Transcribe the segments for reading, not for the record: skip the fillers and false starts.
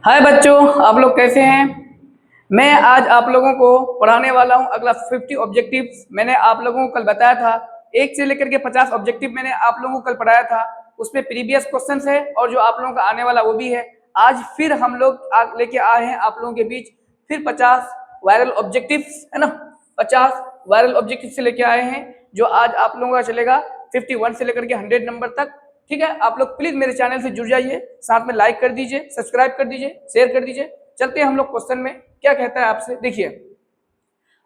हाय बच्चों, आप लोग कैसे हैं। मैं आज आप लोगों को पढ़ाने वाला हूं अगला 50 ऑब्जेक्टिव्स। मैंने आप लोगों को कल बताया था 1 से लेकर के 50 ऑब्जेक्टिव मैंने आप लोगों को कल पढ़ाया था। उसमें प्रीवियस क्वेश्चंस है और जो आप लोगों का आने वाला वो भी है। आज फिर हम लोग लेके आए हैं आप लोगों के बीच फिर 50 वायरल ऑब्जेक्टिव्स, है ना। 50 वायरल ऑब्जेक्टिव से लेके आए हैं जो आज आप लोगों का चलेगा 51 से लेकर के 100 नंबर तक। ठीक है, आप लोग प्लीज मेरे चैनल से जुड़ जाइए, साथ में लाइक कर दीजिए, सब्सक्राइब कर दीजिए, शेयर कर दीजिए। चलते हैं हम लोग क्वेश्चन में। क्या कहता है आपसे, देखिए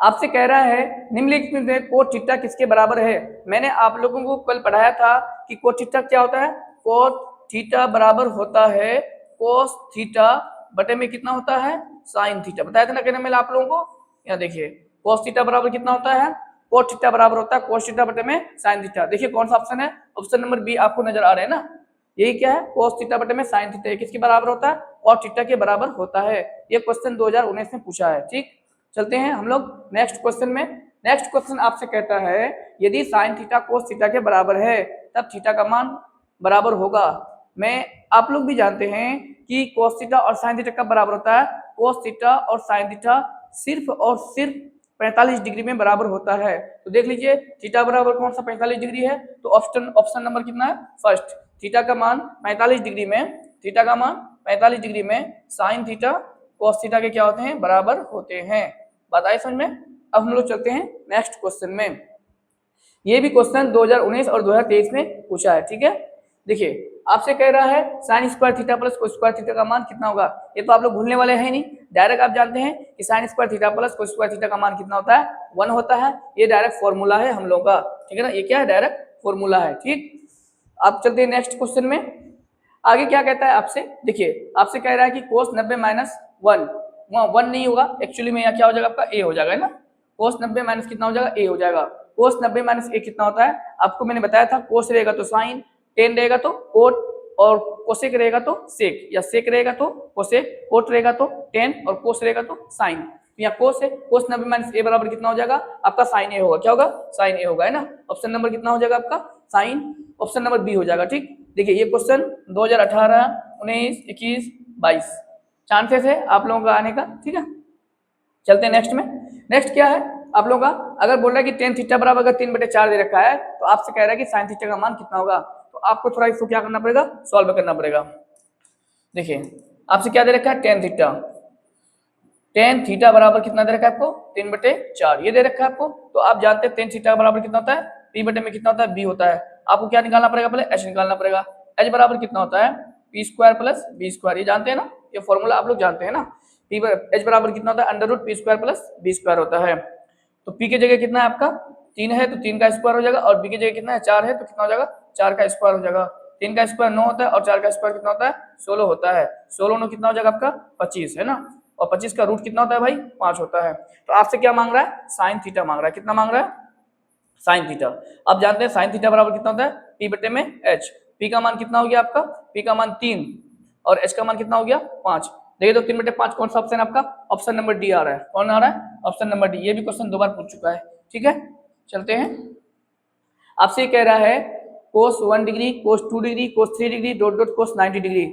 आपसे कह रहा है निम्नलिखित में कोट थीटा किसके बराबर है। मैंने आप लोगों को कल पढ़ाया था कि कोट थीटा क्या होता है। कोट थीटा बराबर होता है कोस थीटा बटे में कितना होता है, साइन थीटा। बताया था ना कहने मैंने आप लोगों को। यहाँ देखिए कोस थीटा बराबर कितना होता है, कोट थीटा बराबर होता है कोस थीटा बटे में साइन थीटा। देखिए कौन सा ऑप्शन है, ऑप्शन नंबर बी आपको नजर आ रहा है ना। यही क्या है, कोस थीटा बटे में साइन थीटा। किसके बराबर होता है, कोट थीटा के बराबर होता है। ये क्वेश्चन 2019 में पूछा है। ठीक, चलते हैं हम लोग नेक्स्ट क्वेश्चन में। नेक्स्ट क्वेश्चन आपसे कहता है यदि साइन थीटा कोस थीटा के बराबर है तब थीटा का मान बराबर होगा। मैं आप लोग भी जानते हैं कि कोस थीटा और साइन थीटा कब बराबर होता है। कोस थीटा और साइन थीटा सिर्फ और सिर्फ 45 डिग्री में बराबर होता है। तो देख लीजिए थीटा बराबर कौन सा 45 डिग्री है, तो ऑप्शन नंबर कितना है, फर्स्ट। थीटा का मान 45 डिग्री में, थीटा का मान 45 डिग्री में साइन थीटा कोस थीटा के क्या होते हैं, बराबर होते हैं। बात आई समझ में। अब हम लोग चलते हैं नेक्स्ट क्वेश्चन में। ये भी क्वेश्चन 2019 और 2023 में पूछा है। ठीक है, देखिए आपसे कह रहा है sign square theta plus cos square theta का मान कितना होगा। ये तो आप लोग भूलने वाले हैं नहीं, डायरेक्ट आप जानते हैं कि sign square theta plus cos square theta का मान कितना होता है, 1 होता है। ये डायरेक्ट फॉर्मूला है हम लोग का, ठीक है ना। ये क्या है, डायरेक्ट फॉर्मूला है। ठीक, आप चलते हैं नेक्स्ट क्वेश्चन में। आगे क्या कहता है आपसे, देखिए आपसे कह रहा है कि कोस 90 माइनस 1, वहाँ 1 नहीं होगा एक्चुअली में, यहाँ क्या हो जाएगा आपका ए हो जाएगा, है ना। कोस 90 माइनस कितना हो जाएगा, ए हो जाएगा। कोस 90 माइनस ए कितना होता है, आपको मैंने बताया था कोस रहेगा तो साइन, टेन रहेगा तो कोट, और कोसेक रहेगा तो सेक, या सेक रहेगा तो कोसेक, कोट रहेगा तो टेन, और कोस रहेगा तो साइन। यहाँ कोस है, कोस 90 माइनस ए बराबर कितना हो जाएगा आपका, साइन ए होगा। क्या होगा, साइन ए होगा, है ना। ऑप्शन नंबर कितना हो जाएगा आपका, साइन। ऑप्शन नंबर बी हो जाएगा। ठीक, देखिए ये क्वेश्चन 2018, 19, 21, 22 चांसेस है आप लोगों का आने का। ठीक है, चलते हैं नेक्स्ट में। नेक्स्ट क्या है आप लोगों का, अगर बोल रहा है कि टेन थीटा बराबर अगर 3/4 दे रखा है तो आपसे कह रहा है कि साइन थीटा का मान कितना होगा। तो आपको थोड़ा इसको क्या करना पड़ेगा, सॉल्व करना पड़ेगा। देखिए आपसे क्या दे रखा है, टेन थीटा। टेन थीटा बराबर कितना दे रखा है आपको, 3/4 ये दे रखा है आपको। तो आप जानते हैं टेन थीटा बराबर कितना होता है, पी बटे में कितना होता है, बी होता है। आपको क्या निकालना पड़ेगा, पहले एच निकालना पड़ेगा। एच बराबर कितना होता है, P square plus B square, ये जानते हैं ना, ये फॉर्मूला आप लोग जानते हैं ना। पी एच बराबर कितना होता है, under root P square plus B square होता है। तो पी की जगह कितना है आपका, 3 है तो 3 का स्क्वायर हो जाएगा, और बी की जगह कितना है, 4 है तो कितना हो जाएगा, 4 का स्क्वायर हो जाएगा। 3 का स्क्वायर 9 होता है और 4 का स्क्वायर कितना होता है, 16 होता है। 16 9 कितना हो जाएगा आपका, 25, है ना। और 25 का रूट कितना होता है भाई, 5 होता है। तो आपसे क्या मांग रहा है, साइन थीटा मांग रहा है। कितना मांग रहा है, साइन थीटा। आप जानते हैं साइन थीटा बराबर कितना होता है, पी बटे में एच। पी का मान कितना हो गया आपका, पी का मान 3, और एच का मान कितना हो गया, 5। देखिए तो 3/5 कौन सा ऑप्शन है आपका, ऑप्शन नंबर डी आ रहा है। कौन आ रहा है, ऑप्शन नंबर डी। ये भी क्वेश्चन 2 बार पूछ चुका है। ठीक है, चलते हैं। आपसे ये कह रहा है कोस 1 डिग्री, कोस 2 डिग्री, कोस 3 डिग्री, डॉट डॉट कोस 90 डिग्री।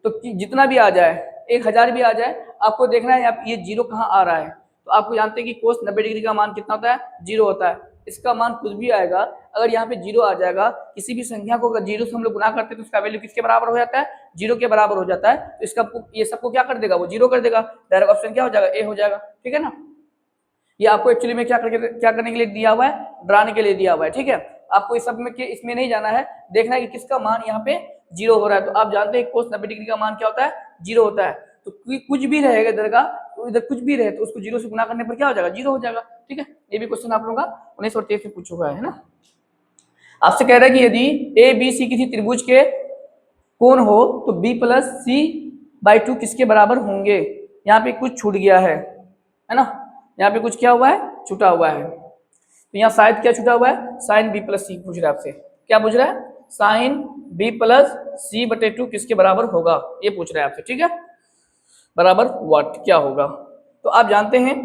तो जितना भी आ जाए, 1000 भी आ जाए, आपको देखना है आप ये जीरो कहाँ आ रहा है। तो आपको जानते हैं कि कोस 90 डिग्री का मान कितना होता है, 0 होता है। इसका मान कुछ भी आएगा, अगर यहाँ पे 0 आ जाएगा, किसी भी संख्या को अगर 0 से हम लोग गुना करते हैं तो उसका वैल्यू किसके बराबर हो जाता है, 0 के बराबर हो जाता है। तो इसका ये सबको क्या कर देगा, वो 0 कर देगा। डायरेक्ट ऑप्शन क्या हो जाएगा, ए हो जाएगा। ठीक है ना। ये आपको एक्चुअली में क्या करने के लिए दिया हुआ है, डराने के लिए दिया हुआ है। ठीक है, आपको इस सब में इसमें नहीं जाना है, देखना है कि किसका मान यहाँ पे 0 हो रहा है। तो आप जानते हैं कोस 90 डिग्री का मान क्या होता है, 0 होता है। तो कुछ भी रहेगा इधर का, तो इधर कुछ भी रहे तो उसको 0 से गुना करने पर क्या हो जाएगा, 0 हो जाएगा। ठीक है, ये भी क्वेश्चन आप लोगों का 19 और 23 में पूछा हुआ है ना। आपसे कह रहा है कि यदि ए बी सी किसी त्रिभुज के कोण हो तो बी प्लस सी बाई 2 किसके बराबर होंगे। यहाँ पे कुछ छूट गया है ना, यहाँ पे कुछ क्या हुआ है, छूटा हुआ है। तो यहाँ शायद क्या छूटा हुआ है, साइन बी प्लस सी पूछ रहा है आपसे। क्या पूछ रहा है, साइन बी प्लस सी बटे 2 किसके बराबर होगा, ये पूछ रहा है आपसे। ठीक है, बराबर व्हाट, क्या होगा। तो आप जानते हैं,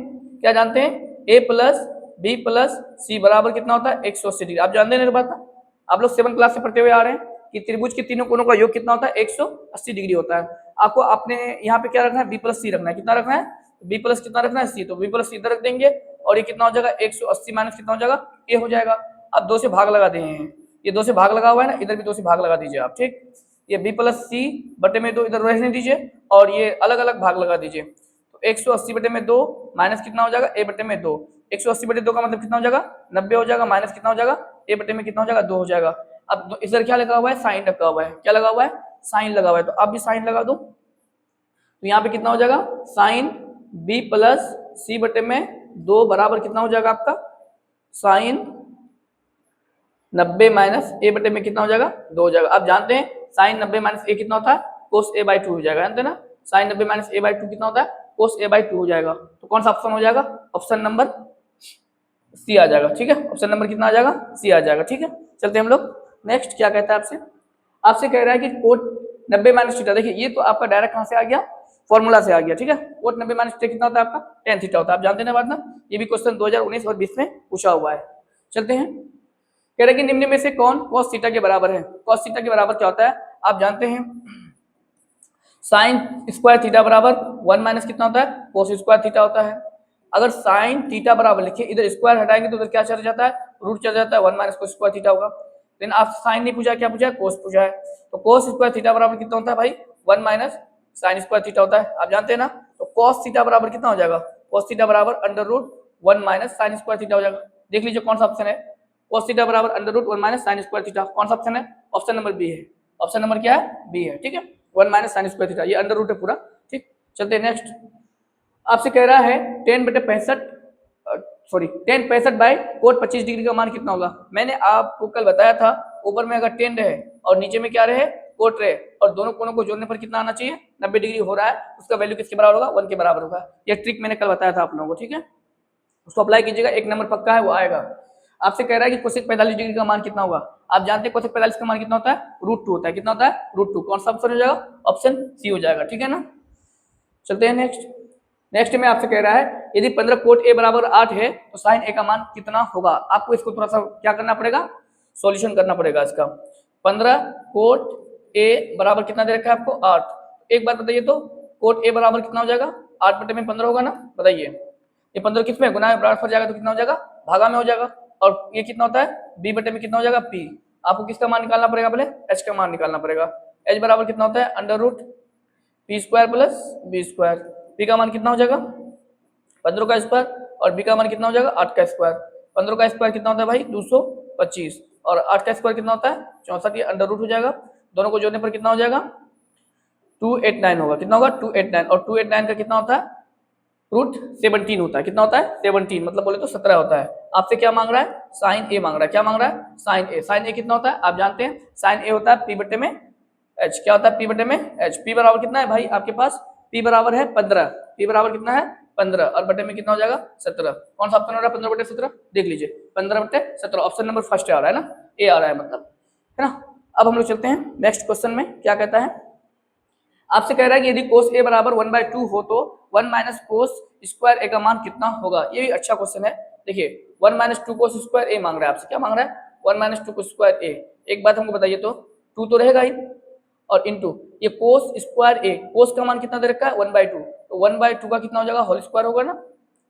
क्या जानते हैं, ए प्लस बी प्लस सी बराबर कितना होता है, 180 डिग्री। आप जानते हैं ना बात ना, आप लोग 7 क्लास से पढ़ते हुए आ रहे हैं कि त्रिभुज के तीनों कोणों का योग कितना होता है, 180 डिग्री होता है। आपको अपने यहाँ पे क्या रखना है, बी प्लस सी रखना है। कितना रखना है, बी प्लस कितना रखना है, सी। तो बी प्लस सी इधर रख देंगे और ये कितना हो जाएगा 180 माइनस कितना हो जाएगा, ए हो जाएगा। अब 2 से भाग लगा दिए हैं, ये 2 से भाग लगा हुआ है ना, इधर भी 2 से भाग लगा दीजिए आप, ठीक। ये बी प्लस सी बटे में 2 इधर रहने दीजिए और ये अलग अलग भाग लगा दीजिए। तो 180 बटे में 2 माइनस कितना हो जाएगा, ए बटे में 2। 180 बटे 2 का मतलब कितना हो जाएगा, 90 हो जाएगा, माइनस कितना हो जाएगा, ए बटे में कितना हो जाएगा, 2 हो जाएगा। अब इधर क्या लगा हुआ है, साइन लगा हुआ है। क्या लगा हुआ है, साइन लगा हुआ है। तो आप भी साइन लगा दो। तो यहाँ पे कितना हो जाएगा, साइन बी प्लस सी बटे में 2 बराबर कितना हो जाएगा आपका, साइन 90 माइनस ए बटे में कितना हो जाएगा, 2 हो जाएगा। आप जानते हैं साइन 90 माइनस ए कितना होता है, कोस ए बाई 2 हो जाएगा, जानते हैं ना। साइन 90 माइनस ए बाई 2 कितना होता है, कोस ए बाई 2 हो जाएगा। तो कौन सा ऑप्शन हो जाएगा, ऑप्शन नंबर सी आ जाएगा, ठीक है। ऑप्शन नंबर कितना आ जाएगा, सी आ जाएगा, ठीक है। चलते हम लोग नेक्स्ट, क्या कहता है आपसे, आपसे कह रहा है कि कोट 90 माइनस थीटा। देखिए ये तो आपका डायरेक्ट कहां से आ गया, फॉर्मूला से आ गया, ठीक है। कोट 90 माइनस थीटा कितना होता है आपका, tan थीटा होता है। आप जानते हैं बात ना, ये भी क्वेश्चन 2019 और 20 में पूछा हुआ है। चलते हैं, कह रहे कि निम्न में से कौन cos थीटा के बराबर है। cos थीटा के बराबर क्या होता है, आप जानते हैं साइन स्क्वायर थीटा बराबर 1 माइनस कितना होता है, cos स्क्वायर थीटा होता है। अगर साइन थीटा बराबर लिखिए, इधर स्क्वायर हटाएंगे तो इधर क्या चला जाता है, रूट चला जाता है, 1 माइनस cos स्क्वायर थीटा होगा। लेकिन आप साइन नहीं पूछा, क्या पूछा है, cos पूछा है। तो cos स्क्वायर थीटा बराबर कितना होता है भाई, 1 माइनस साइन स्क्वायर थीटा होता है, आप जानते हैं ना। तो cos थीटा बराबर कितना हो जाएगा, cos थीटा बराबर under root 1 minus sine square theta हो जाएगा। देख लीजिए कौन सा ऑप्शन है, cos थीटा बराबर under root 1 minus sine square theta, कौन सा ऑप्शन है, ऑप्शन नंबर बी है। ऑप्शन नंबर क्या है, बी है, ठीक है। 1 माइनस साइन स्क्वायर थीटा, ये अंडर रूट है पूरा, ठीक। चलते हैं नेक्स्ट, आपसे कह रहा है 10 बटे 65 सॉरी 10 65 बाई कोट 25 डिग्री का मान कितना होगा। मैंने आपको कल बताया था, ऊपर में अगर 10 रहे और नीचे में क्या रहे, कोट रहे, और दोनों कोनों को जोड़ने पर कितना आना चाहिए, 90 डिग्री हो रहा है, उसका वैल्यू किसके बराबर होगा, 1 के बराबर होगा। ये ट्रिक मैंने कल बताया था आप लोगों को, ठीक है। उसको अप्लाई कीजिएगा, 1 नंबर पक्का है, वो आएगा। आपसे कह रहा है कि कोसेक 45 डिग्री का मान कितना होगा। आप जानते हैं कोसेक 45 का मान कितना होता है, √2 होता है। कितना होता है, √2। कौन सा ऑप्शन हो जाएगा, ऑप्शन सी हो जाएगा, ठीक है ना। चलते हैं नेक्स्ट, नेक्स्ट में आपसे कह रहा है यदि 15 कोट ए बराबर 8 है तो साइन ए का मान कितना होगा। आपको इसको थोड़ा सा क्या करना पड़ेगा, सॉल्यूशन करना पड़ेगा इसका। 15 कोट ए बराबर कितना दे रखा है आपको, 8। एक बात बताइए तो कोट ए बराबर कितना हो जाएगा, 8 बटे में 15 होगा ना, बताइए। ये 15 किस में गुना में बराबर पर जाएगा तो कितना हो जाएगा, भागा में हो जाएगा। और ये कितना होता है, बी बटे में कितना हो जाएगा, पी। आपको किसका मान निकालना पड़ेगा, पहले एच का मान निकालना पड़ेगा। एच बराबर कितना होता है, under root P square plus B square. P का मान कितना हो जाएगा, 15 का स्क्वायर, और बी का मान कितना हो जाएगा, 8 का स्क्वायर। 15 का स्क्वायर कितना होता है भाई, 225, और 8 का स्क्वायर कितना होता है, 64। ये अंडर रूट हो जाएगा, दोनों को जोड़ने पर कितना हो जाएगा, 289 होगा। कितना होगा, 289, और 289 का कितना होता है, √17 होता है। कितना होता है, 17, मतलब बोले तो 17 होता है। आपसे क्या मांग रहा है, साइन ए मांग रहा है। क्या मांग रहा है, साइन ए। साइन ए कितना होता है, आप जानते हैं साइन ए होता है पी बटे में एच। क्या होता है, पी बटे में एच। पी बराबर कितना है भाई आपके पास, पी बराबर है 15। पी बराबर कितना है, 15, और बटे में कितना हो जाएगा, 17। कौन सा ऑप्शन हो रहा है, 15 बटे 17, देख लीजिए, 15 बटे 17 ऑप्शन नंबर फर्स्ट आ रहा है ना, ए आ रहा है मतलब, है ना। अब हम लोग चलते हैं नेक्स्ट क्वेश्चन में, क्या कहता है। आपसे कह रहा है कि यदि कोस ए बराबर 1/2 हो तो 1 माइनस कोस स्क्वायर ए का मान कितना होगा। ये भी अच्छा क्वेश्चन है। देखिए 1 माइनस 2 कोस स्क्वायर ए मांग रहा है आपसे, क्या मांग रहा है, 1 माइनस 2 कोस स्क्वायर ए। एक बात हमको बताइए तो 2 तो रहेगा ही, और इनटू ये कोस स्क्वायर ए, कोस का मान कितना दे रखा है, 1/2। तो 1/2 का कितना हो जाएगा, होल स्क्वायर होगा ना।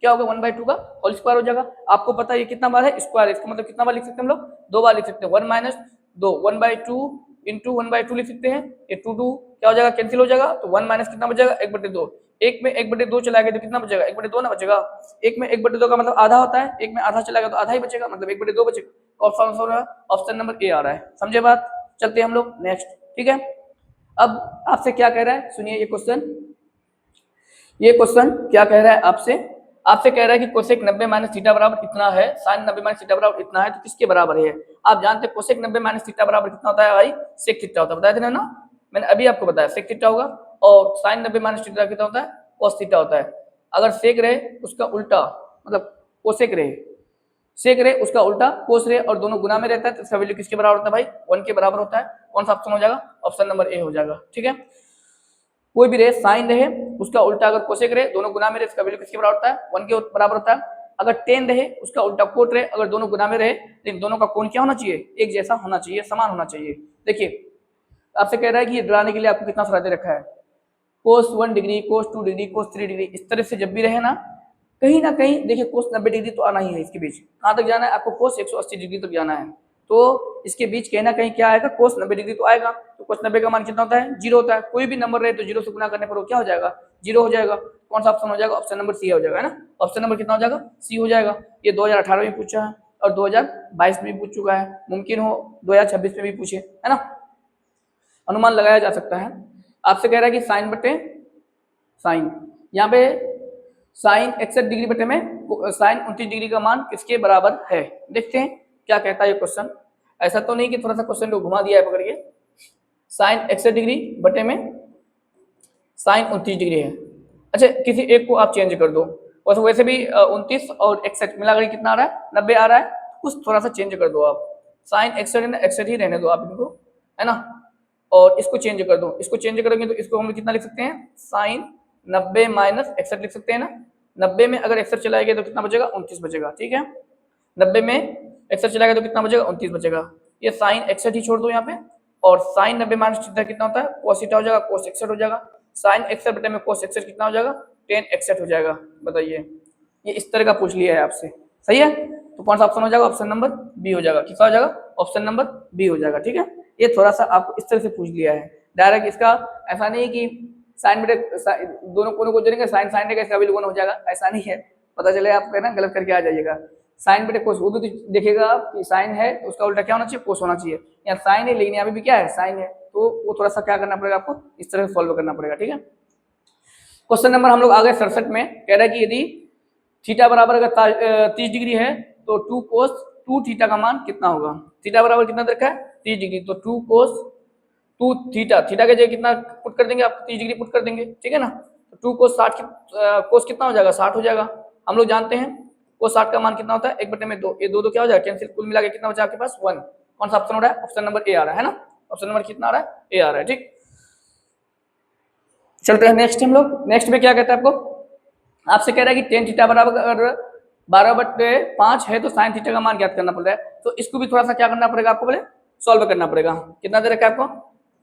क्या होगा, 1/2 का होल स्क्वायर हो जाएगा। आपको पता है ये कितना बार है, स्क्वायर है, इसका मतलब कितना बार लिख सकते हैं हम लोग, 2 बार लिख सकते हैं। 1 माइनस 2 1/2 इंटू 1/2 लिख सकते हैं। ये 2 क्या हो जाएगा, कैंसिल हो जाएगा। तो 1 माइनस कितना बचेगा, 1/2। एक में 1/2 चला गया तो कितना बचेगा, 1/2 ना बचेगा। एक में 1/2 का मतलब आधा होता है, एक में आधा चला गया तो आधा ही बचेगा, मतलब 1/2 बचेगा। ऑप्शन नंबर ए आ रहा है, समझे बात। चलते हैं हम लोग नेक्स्ट, ठीक है। अब आपसे क्या कह रहा है, सुनिए ये क्वेश्चन। ये क्वेश्चन क्या कह रहा है आपसे, आपसे कह रहा है कि कोसेक 90 माइनस थीटा बराबर इतना है, साइन 90 माइनस थीटा बराबर इतना है, तो किसके बराबर है। आप जानते हैं कोसेक 90 माइनस थीटा बराबर कितना होता है भाई, सेक थीटा होता है, बताया था ना, मैंने अभी आपको बताया सेक थीटा होगा। और साइन 90 माइनस थीटा कितना होता है, कोस थीटा होता है। अगर सेक रहे उसका उल्टा, मतलब कोसेक रहे, सेक रहे उसका उल्टा कोस रहे, और दोनों गुना में रहता है तो इसका वैल्यू किसके बराबर होता है भाई, 1 के बराबर होता है। कौन सा ऑप्शन हो जाएगा, ऑप्शन नंबर ए हो जाएगा, ठीक है। कोई भी रहे, साइन रहे उसका उल्टा अगर कोसेक रहे, दोनों गुना में रहे, इसका वैल्यू किसके बराबर होता है, 1 के बराबर होता है। अगर टेन रहे उसका उल्टा कोट रहे, अगर दोनों गुना में रहे, लेकिन दोनों का कोण क्या होना चाहिए, एक जैसा होना चाहिए, समान होना चाहिए। देखिए आपसे कह रहा है कि ये डराने के लिए आपको कितना सारा दे रखा है, कोस 1 डिग्री, कोस 2 डिग्री, कोस 3 डिग्री, इस तरह से जब भी रहे ना कहीं देखिए कोस 90 डिग्री तो आना ही है इसके बीच। कहाँ तक जाना है आपको? कोस 180 डिग्री तक जाना है, तो इसके बीच कहीं ना कहीं क्या आएगा? कोस 90 डिग्री तो आएगा। तो कोस 90 का मान कितना होता है? 0 होता है। कोई भी नंबर रहे तो 0 से गुना करने पर वो क्या हो जाएगा? 0 हो जाएगा। कौन सा ऑप्शन हो जाएगा? ऑप्शन नंबर सी हो जाएगा, है ना। ऑप्शन नंबर कितना हो जाएगा? सी हो जाएगा। ये 2018 में पूछा है और 2022 में भी पूछ चुका है, मुमकिन हो 2026 में भी पूछे, है ना। अनुमान लगाया जा सकता है। आपसे कह रहा है कि साइन बटे साइन, यहाँ पे साइन 61 डिग्री बटे में साइन 29 डिग्री का मान किसके बराबर है? देखते हैं क्या कहता है ये क्वेश्चन। ऐसा तो नहीं कि थोड़ा सा क्वेश्चन को घुमा दिया है पकड़ के। साइन 61 डिग्री बटे में साइन 29 डिग्री है। अच्छा, किसी एक को आप चेंज कर दो, और वैसे भी 29 और 61 मिलाकर कितना आ रहा है? 90 आ रहा है। कुछ थोड़ा सा चेंज कर दो आप। साइन 61 ही रहने दो आप इनको, है ना, और इसको चेंज कर दो। इसको चेंज करेंगे तो इसको हम कितना लिख सकते हैं? साइन 90 माइनस 61 लिख सकते हैं ना। 90 में अगर 61 चलाएगा तो कितना बचेगा? 29 बचेगा, ठीक है। 90 में 61 चलाएगा तो कितना बचेगा? 29 बचेगा। ये साइन 61 ही छोड़ दो यहाँ पे, और साइन 90 माइनस थीटा कितना होता है? cos थीटा हो जाएगा, cos 61 हो जाएगा। साइन 61 बटे में cos 61 कितना हो जाएगा? tan 61 हो जाएगा। बताइए, ये इस तरह का पूछ लिया है आपसे, सही है। तो कौन सा ऑप्शन हो जाएगा? ऑप्शन नंबर बी हो जाएगा। किसका हो जाएगा? ऑप्शन नंबर बी हो जाएगा, ठीक है। ये थोड़ा सा आपको इस तरह से पूछ लिया है डायरेक्ट। इसका ऐसा नहीं कि साइन बटे दोनों कोनों को जोड़ेंगे साइन साइन का इसका भी लोगों हो जाएगा, ऐसा नहीं है। पता चले आप ना गलत करके आ जाइएगा। साइन बटे कोस, वो भी तो देखिएगा आप कि साइन है तो उसका उल्टा क्या होना चाहिए? कोस होना चाहिए। यहाँ साइन है लेकिन यहाँ भी क्या है? साइन है, तो वो थोड़ा सा क्या करना पड़ेगा आपको? इस तरह से सॉल्व करना पड़ेगा, ठीक है। क्वेश्चन नंबर हम लोग आ गए 67 में। कह रहा है कि यदि थीटा बराबर अगर 30 डिग्री है तो 2 कोस 2 थीटा का मान कितना होगा? थीटा बराबर कितना दे रखा है? 30 डिग्री, तो 2 कोस 2 थीटा, थीटा के जगह कितना पुट कर देंगे आप? 30 डिग्री पुट कर देंगे, ठीक है ना। तो 2 कोस 60 कोस कितना हो जाएगा? 60 हो जाएगा। हम लोग जानते हैं कोस 60 का मान कितना होता है? 1/2। ये दो क्या हो जाएगा? कैंसिल। कुल मिला के कितना बचा आपके पास? 1। कौन सा ऑप्शन हो रहा है? ऑप्शन नंबर ए आ रहा है ना। ऑप्शन नंबर कितना आ रहा है? ए आ रहा है, ठीक। चलते हैं नेक्स्ट हम लोग। नेक्स्ट में क्या कहता है आपको? आपसे कह रहा है कि टेन थीटा बराबर अगर 12/5 है तो साइन थीटा का मान ज्ञात करना पड़ रहा है। तो इसको भी थोड़ा सा क्या करना पड़ेगा आपको? बोले सॉल्व करना पड़ेगा। कितना दे रखा है आपको?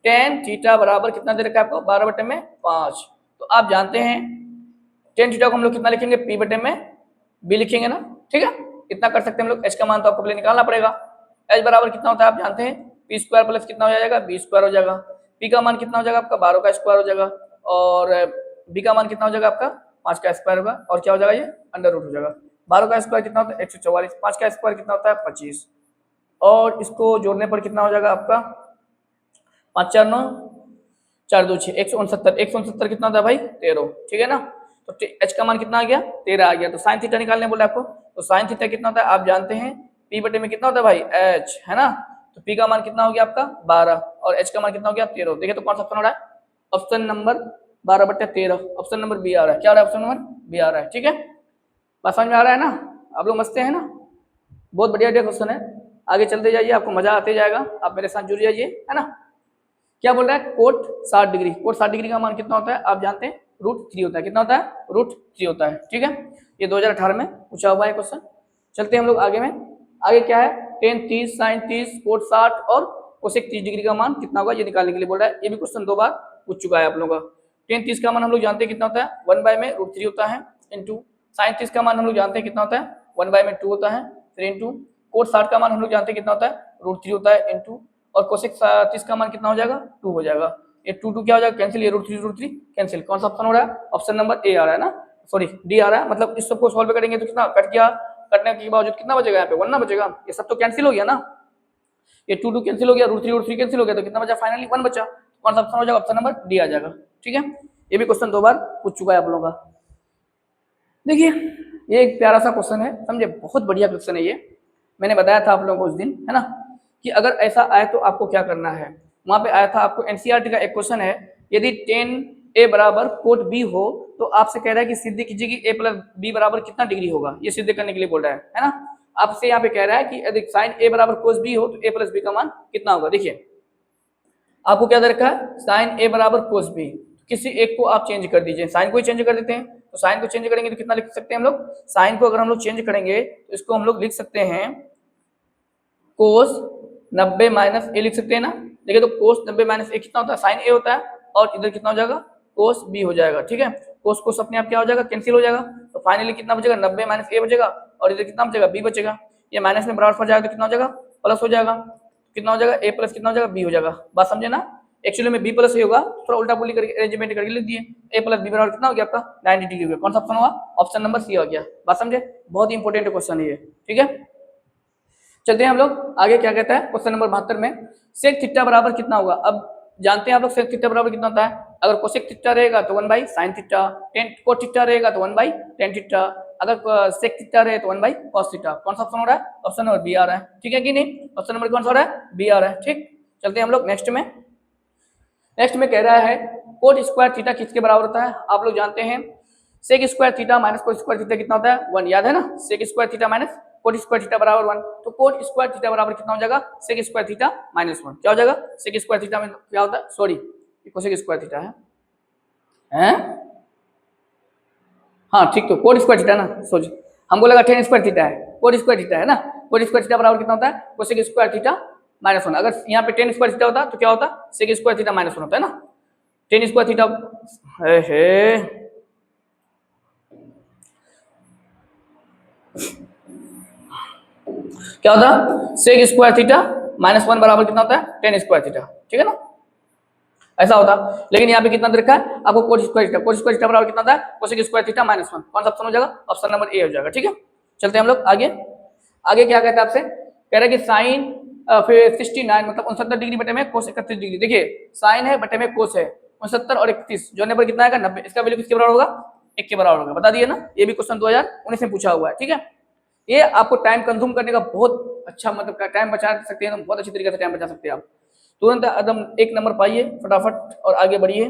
टेन थीटा बराबर कितना दे रखा है आपको? 12/5। तो आप जानते हैं टेन थीटा को हम लोग कितना लिखेंगे? p/b लिखेंगे ना, ठीक है। इतना कर सकते हैं हम लोग। h का मान तो आपको पहले निकालना पड़ेगा। h बराबर कितना होता है आप जानते हैं? p² प्लस कितना हो जाएगा? b² हो जाएगा। p का मान कितना हो जाएगा आपका? 12 का स्क्वायर हो जाएगा। और b का मान कितना हो जाएगा आपका? 5 का स्क्वायर होगा। और क्या हो जाएगा? ये अंडर रूट हो जाएगा। 12 का स्क्वायर कितना होता है? 144। 5 का स्क्वायर कितना होता है? 25। और इसको जोड़ने पर कितना हो जाएगा आपका? 5 4 9 4 2 6 169। 169 कितना होता है भाई? 13, ठीक है ना। तो h का मान कितना आ गया? 13 आ गया। तो साइन थीटा निकालने बोला आपको, तो साइन थीटा कितना होता है आप जानते हैं? p बटे में कितना होता है भाई? h, है ना। तो p का मान कितना हो गया आपका? 12, और h का मान कितना हो गया? 13। देखिए तो कौन सा ऑप्शन हो रहा है? Option number 12/13, option number B आ रहा है। क्या आ रहा है? ऑप्शन नंबर बी आ रहा है, ठीक है। बात समझ में आ रहा है ना? आप लोग मस्ते हैं ना? बहुत बढ़िया क्वेश्चन है। आगे चलते जाइए, आपको मजा आते जाएगा। आप मेरे साथ जुड़ जाइए, है ना। क्या बोल रहा है? Coat 60 degree. कोट 60 डिग्री का मान कितना होता है आप जानते हैं? √3 होता है। कितना होता है? √3 होता है, ठीक है। ये 2018 में पूछा हुआ है क्वेश्चन। चलते हैं हम लोग आगे में। आगे क्या है? टेन 30, साइन 30, कोट 60 और कोसेक 30 डिग्री का मान कितना होगा ये निकालने के लिए बोल रहा है। ये भी क्वेश्चन 2 बार पूछ चुका है आप लोगों का। टेन 30 का मान हम लोग जानते हैं कितना होता है? 1 में √3 होता है, इंटू साइन 30 का मान हम लोग जानते हैं कितना होता है? 1 में 2 होता है, फिर इंटू कोट 60 का मान हम लोग जानते हैं कितना होता है? √3 होता है, इंटू और कोसेक 30 का मान कितना हो जाएगा? 2 हो जाएगा। ये 2 क्या हो जाएगा? कैंसिल। ये √3 कैंसिल। कौन सा ऑप्शन हो रहा है? ऑप्शन नंबर ए आ रहा है ना, सॉरी डी आ रहा है। मतलब इस सबको सॉल्व करेंगे तो कितना कट गया? कटने के बावजूद कितना बचेगा? यहाँ पे 1 ना बचेगा। ये सब तो कैंसिल हो गया ना। ये 2 कैंसिल हो गया, √3 कैंसिल हो गया, तो कितना बचा? फाइनली 1 बचा। कौन सा ऑप्शन हो जाएगा? ऑप्शन नंबर डी आ जाएगा, ठीक है। ये भी क्वेश्चन 2 बार पूछ चुका है आप लोगों का। देखिए ये एक प्यारा सा क्वेश्चन है, समझे, बहुत बढ़िया क्वेश्चन है ये। मैंने बताया था आप लोगों को उस दिन, है ना, कि अगर ऐसा आए तो आपको क्या करना है। वहां पे आया था आपको एनसीईआरटी का एक क्वेश्चन है, यदि tan a बराबर कोट b हो तो आपसे कह रहा है कि सिद्ध कीजिए कि a प्लस b बराबर कितना डिग्री होगा। ये सिद्ध करने के लिए बोल रहा है ना। आपसे यहाँ पे कह रहा है कि यदि साइन a बराबर कोस b हो तो a प्लस b का मान कितना होगा। देखिए आपको क्या दे रखा है? साइन a बराबर कोस b। किसी एक को आप चेंज कर दीजिए, साइन को ही चेंज कर देते हैं। तो साइन को चेंज करेंगे तो कितना लिख सकते हैं हम लोग? साइन को अगर हम लोग चेंज करेंगे तो इसको हम लोग लिख सकते हैं कोस 90 माइनस ए लिख सकते हैं ना। देखिए तो कोस 90 माइनस ए कितना होता है? साइन ए होता है। और इधर कितना हो जाएगा? कोस बी हो जाएगा। ठीक है, कोस कोस अपने आप क्या हो जाएगा, कैंसिल हो जाएगा। तो फाइनली कितना बचेगा, 90 माइनस ए बचेगा, और इधर कितना बचेगा, बी बचेगा। ये माइनस में बराबर हो जाएगा तो कितना हो जाएगा, प्लस हो जाएगा। कितना हो जाएगा, ए प्लस कितना हो जाएगा, बी हो जाएगा। बात समझे ना। एक्चुअली में बी प्लस ए होगा, थोड़ा उल्टा पुल्ली करके अरेंजमेंट करके लिख दिए। ए प्लस बी बराबर कितना हो गया आपका, 90 डिग्री हो गया। कौन सा ऑप्शन हुआ, ऑप्शन नंबर सी हो गया। बात समझे, बहुत ही इंपॉर्टेंट क्वेश्चन है ये। ठीक है, चलते हैं हम लोग आगे। क्या कहता है क्वेश्चन नंबर 72 में, सेक थीटा बराबर कितना होगा। अब जानते हैं आप लोग सेक थीटा बराबर कितना होता है। अगर कोसेक थीटा रहेगा तो 1 by sine theta, cot theta रहेगा तो 1 बाई टेन थीटा, अगर सेक थीटा रहे तो 1 बाई कॉस थीटा। कौन सा ऑप्शन हो रहा है, ऑप्शन नंबर बी आ रहा है। ठीक है कि नहीं, ऑप्शन नंबर कौन सा हो रहा है, बी आ रहा है। ठीक, चलते हैं हम लोग नेक्स्ट में। नेक्स्ट में कह रहा है कोट स्क्वायर थीटा किसके बराबर होता है। आप लोग जानते हैं sec square theta minus cot square theta कितना होता है, 1, याद है ना। Sec square theta minus cot square theta बराबर 1, तो कोट स्क्वायर थीटा बराबर कितना हो जाएगा, सेक स्क्वायर थीटा माइनस 1। क्या हो जाएगा, सेक स्क्वायर थीटा में क्या होता है, सॉरी कोसेक स्क्वायर थीटा है, हैं? हाँ ठीक, तो कोट स्क्वायर थीटा ना, सोच हमको लगा टेन स्क्वायर थीटा है, कोट स्क्वायर थीटा है ना। कोट स्क्वायर थीटा बराबर कितना होता है, कोसेक स्क्वायर थीटा माइनस 1। अगर यहाँ पे टेन स्क्वायर थीटा होता तो क्या होता, सेक स्क्वायर थीटा माइनस 1 होता है ना। टेन स्क्वायर थीटा क्या होता, सेक स्क्वायर थीटा माइनस 1 बराबर कितना होता है, टेन स्क्वायर थीटा। ठीक है ना, ऐसा होता। लेकिन यहाँ पे कितना दे रखा है आपको, coat square theta. Coat square theta बराबर कितना होता है, कोसेक स्क्वायर थीटा माइनस 1। कौन सा ऑप्शन हो जाएगा, ऑप्शन नंबर ए हो जाएगा। ठीक है, चलते हैं हम लोग आगे। आगे क्या कहता है आपसे, कह रहा है कि साइन फिर 69 मतलब 69 डिग्री बटे में कोस 31 डिग्री। देखिए साइन है बटे में कोस है, 69 और 31 जोड़ने पर कितना आएगा, 90। इसका वैल्यू किसके बराबर होगा, 1 के बराबर होगा। बता दिए ना, ये भी क्वेश्चन 2019 में पूछा हुआ है। ठीक है, ये आपको टाइम कंज्यूम करने का बहुत अच्छा मतलब टाइम बचा सकते हैं, तो बहुत अच्छी तरीके से टाइम बचा सकते हैं आप। तुरंत एकदम 1 नंबर पाइए फटाफट और आगे बढ़िए।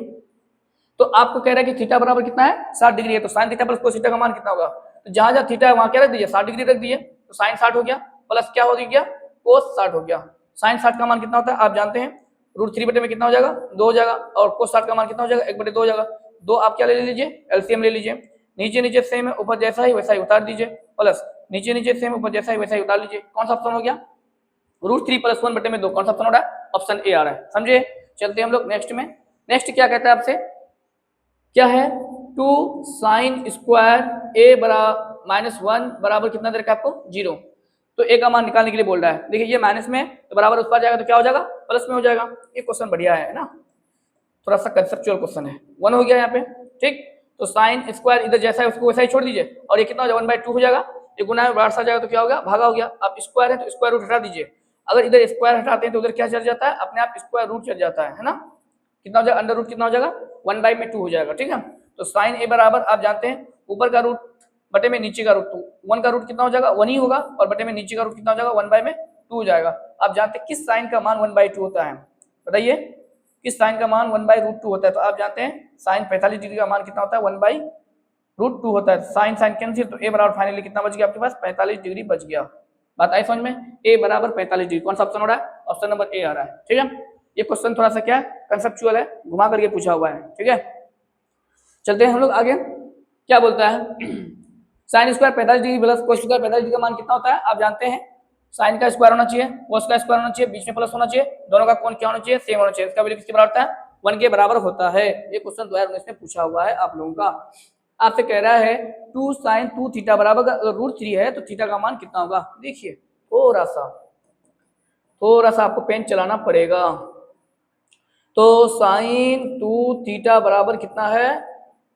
तो आपको कह रहा है कि थीटा बराबर कितना है, 60 डिग्री है, तो sine theta plus cos theta का मान कितना होगा। तो जहां जहां थीटा है वहां क्या रख दीजिए, 60 डिग्री रख दीजिए। तो साइन 60 हो गया, प्लस क्या हो गया, कोस 60 हो गया। साइन 60 का मान कितना होता है आप जानते हैं, √3 बटे में कितना हो जाएगा, 2 हो जाएगा। और कोस 60 का मान कितना हो जाएगा, 1 बटे 2 हो जाएगा। 2 आप क्या ले लीजिए, एलसीएम ले लीजिए। नीचे नीचे सेम है, ऊपर जैसा ही वैसा ही उतार दीजिए, प्लस नीचे नीचे सेम ऊपर जैसा ही वैसा ही उतार लीजिए। कौन सा ऑप्शन हो गया, √3 + 1 बटे में 2। कौन सा ऑप्शन हो रहा है, ऑप्शन ए आ रहा है। समझे, चलते हैं हम लोग नेक्स्ट में। नेक्स्ट क्या कहता है आपसे, क्या है 2 साइन स्क्वायर ए -1 बराबर कितना दे रखा है आपको, 0। तो ए का मान निकालने के लिए बोल रहा है। देखिए ये माइनस में तो बराबर उस पर जाएगा तो क्या हो जाएगा, प्लस में हो जाएगा। ये क्वेश्चन बढ़िया है ना, थोड़ा सा कंसेप्चुअल क्वेश्चन है। 1 हो गया यहाँ पे। ठीक, तो साइन स्क्वायर इधर जैसा है उसको वैसा ही छोड़ दीजिए, और ये कितना हो जाएगा, 1/2 हो जाएगा। ये गुना में बाहर से आ जाएगा तो क्या होगा, भागा हो गया। अब स्क्वायर है तो स्क्वायर रूट हटा दीजिए। अगर इधर स्क्वायर हटाते हैं तो उधर क्या चल जाता है, अपने आप स्क्वायर रूट चल जाता है ना। कितना हो जाएगा, अंडर रूट कितना हो जाएगा, 1/2 हो जाएगा। ठीक है, तो साइन ए बराबर आप जानते हैं ऊपर का रूट बटे में नीचे का रूट 2। 1 का रूट कितना हो जाएगा, 1 ही होगा, और बटे में नीचे का रूट कितना हो जाएगा, 1/2 हो जाएगा। आप जानते हैं किस साइन का मान 1/2 होता है, बताइए किस साइन का मान 1/√2 होता है। तो आप जानते हैं साइन 45 डिग्री का मान कितना होता है, 1/√2 होता है। साइन साइन कैंसिल, तो ए बराबर फाइनली कितना बच गया आपके पास, 45 डिग्री बच गया। बात आई समझ में, ए बराबर 45 डिग्री। कौन सा ऑप्शन हो रहा है, ऑप्शन नंबर ए आ रहा है। ठीक है, ये क्वेश्चन थोड़ा सा क्या कंसेप्चुअल है, घुमा करके पूछा हुआ है। ठीक है, चलते हैं हम लोग आगे। क्या बोलता है, sine square 45 degree plus cos square 45 degree का मान कितना होता है आप जानते हैं, साइन का स्क्वायर होना चाहिए, कोस का स्क्वायर होना चाहिए, बीच में प्लस होना चाहिए, दोनों का कोण क्या होना चाहिए, सेम होना चाहिए। इसका वैल्यू किसके बराबर होता है, 1 के बराबर होता है। ये क्वेश्चन 2019 में पूछा हुआ है आप लोगों का। आपसे कह रहा है 2 sin 2 थीटा बराबर अगर √3 है तो थीटा का मान कितना होगा। देखिए थोड़ा सा आपको पेन चलाना पड़ेगा। तो साइन 2 थीटा बराबर कितना है,